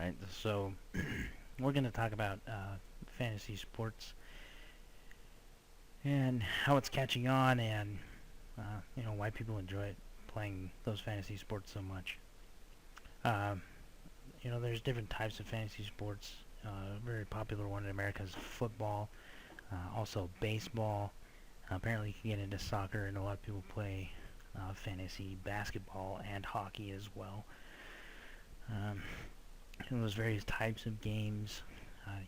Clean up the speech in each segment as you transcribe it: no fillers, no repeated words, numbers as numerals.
Alright, so we're going to talk about fantasy sports and how it's catching on and why people enjoy playing those fantasy sports so much. Uh, there's different types of fantasy sports. A very popular one in America is football, also baseball. Apparently you can get into soccer, and a lot of people play fantasy basketball and hockey as well. Those various types of games.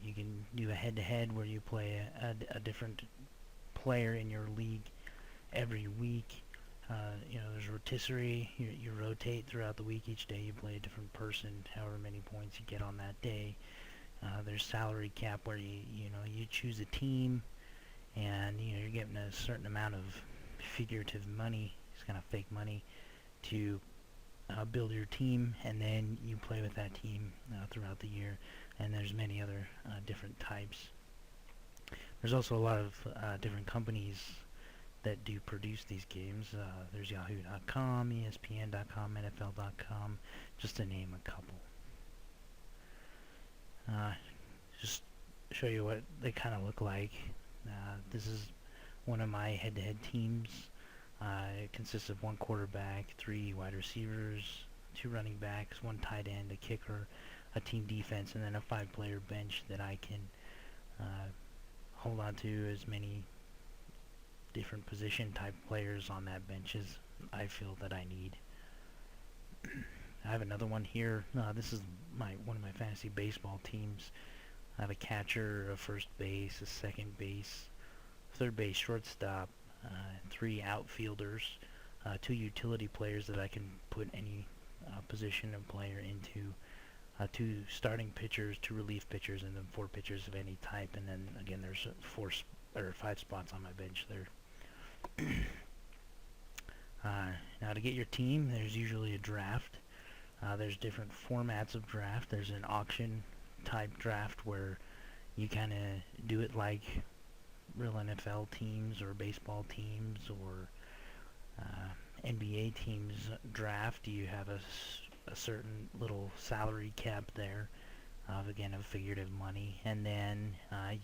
You can do a head-to-head where you play a different player in your league every week. There's rotisserie. You rotate throughout the week. Each day you play a different person, however many points you get on that day. There's salary cap where you choose a team, and you're getting a certain amount of figurative money. It's kind of fake money to build your team, and then you play with that team throughout the year. And there's many other different types. There's also a lot of different companies that do produce these games. There's Yahoo.com, ESPN.com, NFL.com, just to name a couple. Just show you what they kind of look like. This is one of my head-to-head teams. It consists of one quarterback, 3 wide receivers, 2 running backs, 1 tight end, a kicker, a team defense, and then a 5-player bench that I can hold on to as many different position type players on that bench as I feel that I need. I have another one here. This is one of my fantasy baseball teams. I have a catcher, a first base, a second base, third base, shortstop, 3 outfielders, 2 utility players that I can put any position of player into, 2 starting pitchers, 2 relief pitchers, and then 4 pitchers of any type. And then again, there's 5 spots on my bench there. Now to get your team, there's usually a draft. There's different formats of draft. There's an auction type draft where you kind of do it like real NFL teams or baseball teams or NBA teams draft. You have a certain little salary cap there of figurative money, and then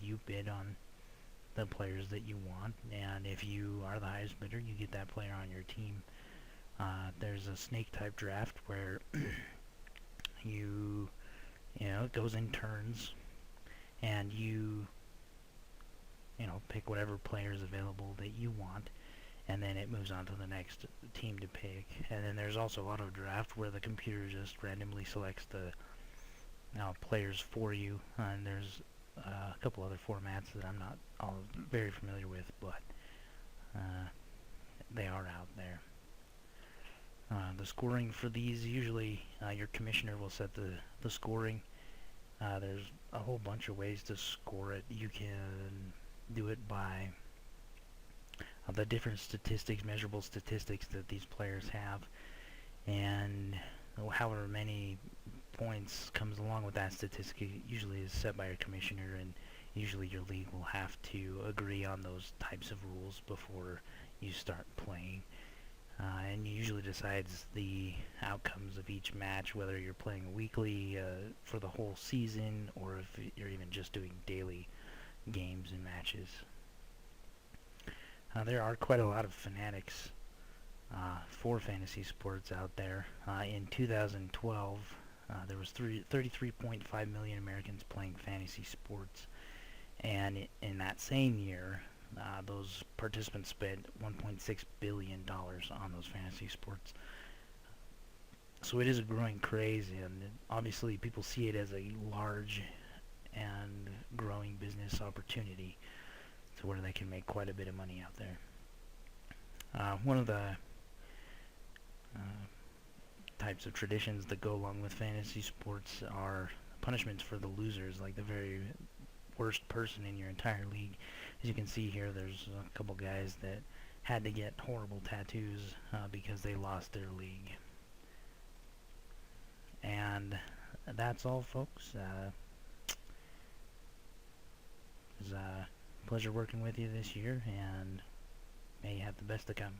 you bid on the players that you want, and if you are the highest bidder, you get that player on your team. There's a snake type draft where it goes in turns, and you pick whatever players available that you want, and then it moves on to the next team to pick. And then there's also auto draft where the computer just randomly selects the players for you, and there's a couple other formats that I'm not all very familiar with, but they are out there. The scoring for these, usually your commissioner will set the scoring. There's a whole bunch of ways to score it. You can do it by the different statistics, measurable statistics that these players have, and however many points comes along with that statistic usually is set by your commissioner, and usually your league will have to agree on those types of rules before you start playing. And usually decides the outcomes of each match, whether you're playing weekly for the whole season, or if you're even just doing daily games and matches. There are quite a lot of fanatics for fantasy sports out there. In 2012, there was 33.5 million Americans playing fantasy sports, and in that same year, those participants spent $1.6 billion on those fantasy sports. So it is a growing craze, and obviously people see it as a large and growing business opportunity to where they can make quite a bit of money out there. One of the types of traditions that go along with fantasy sports are punishments for the losers, like the very worst person in your entire league. As you can see here, there's a couple guys that had to get horrible tattoos because they lost their league. And that's all, folks. It was a pleasure working with you this year, and may you have the best to come.